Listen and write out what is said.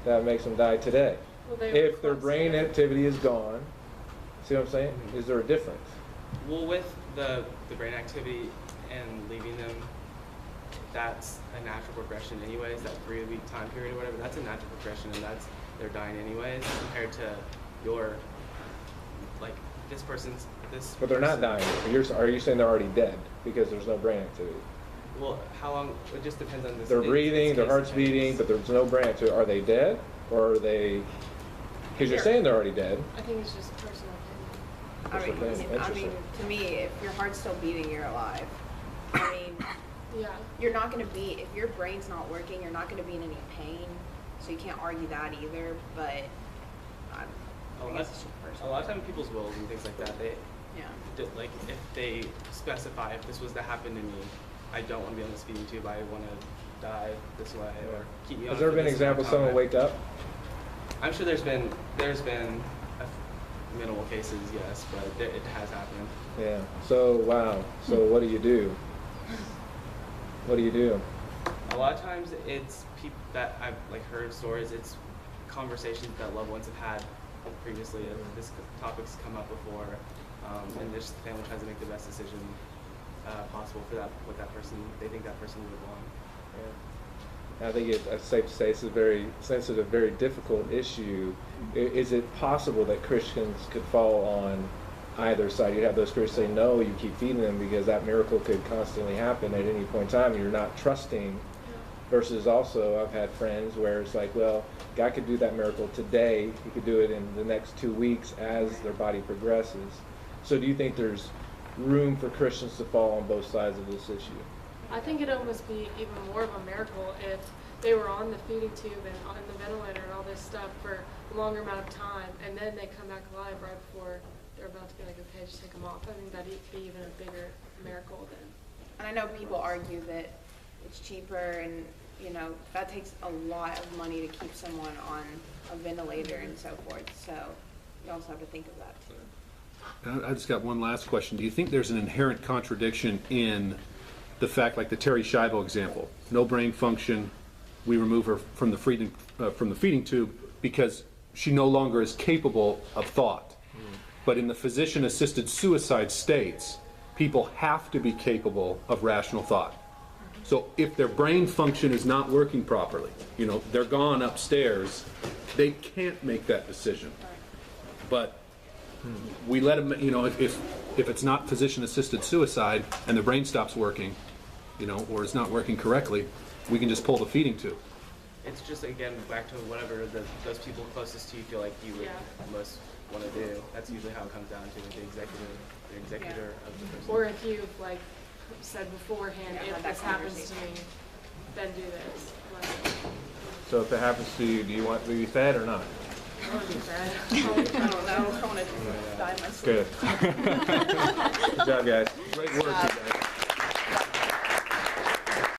that makes them die today. Well, they If were their close brain to it. activity is gone, see what I'm saying? Mhm. Is there a difference? Well, with the brain activity and leaving them, that's a natural progression anyways, that 3-week time period or whatever, that's a natural progression, and that's, they're dying anyways, compared to your, like, this person's, this But they're not person- dying. Are you saying they're already dead because there's no brain activity? Well, how long, it just depends on this. They're it's breathing, their case heart's depends. beating, but there's no brain activity. Are they dead, or are they? Because you're saying they're already dead. I think it's just personal opinion. That's okay. I mean, Interesting. to me, if your heart's still beating, you're alive. I mean, Yeah. you're not going to be, if your brain's not working, you're not going to be in any pain. So you can't argue that either. But I guess it's just A personal. lot of times people's wills and things like that, they, Yeah. like, if they specify, if this was to happen to me, I don't want to be on this feeding tube, I want to die this way, or keep me on Has there for been an this amount example of someone time. wake up? I'm sure there's been minimal cases, yes, but it has happened. Yeah. So wow. So what do you do? What do you do? A lot of times it's people that I've like heard stories, it's conversations that loved ones have had previously, if this topic's come up before, and just the family tries to make the best decision possible for that, what that person, they think that person would want. I think it's safe to say it's a very sensitive, very difficult issue. Is it possible that Christians could fall on either side? You have those Christians say, no, you keep feeding them because that miracle could constantly happen at any point in time. You're not trusting. Versus also, I've had friends where it's like, well, God could do that miracle today. He could do it in the next 2 weeks as their body progresses. So do you think there's room for Christians to fall on both sides of this issue? I think it'd almost be even more of a miracle if they were on the feeding tube and on the ventilator and all this stuff for a longer amount of time, and then they come back alive right before they're about to be like, okay, just take them off. I think that'd be even a bigger miracle than. And I know people argue that it's cheaper and, you know, that takes a lot of money to keep someone on a ventilator and so forth. So you also have to think of that too. I just got one last question. Do you think there's an inherent contradiction in the fact, like the Terry Schiavo example, no brain function, we remove her from the feeding tube because she no longer is capable of thought. But in the physician-assisted suicide states, people have to be capable of rational thought. So if their brain function is not working properly, you know, they're gone upstairs, they can't make that decision. But we let them, you know, if it's not physician-assisted suicide and the brain stops working, you know, or it's not working correctly, we can just pull the feeding tube. It's just, again, back to whatever those people closest to you feel like you would most want to do. That's usually how it comes down to it, the executor of the person. Or if you've like said beforehand, Yeah, if that this happens to me, conversation. then do this. Like, So if it happens to you, do you want to be fed or not? I want to be fed. I don't know. I want to die in my sleep. Good. Good job, guys. Great work, you guys.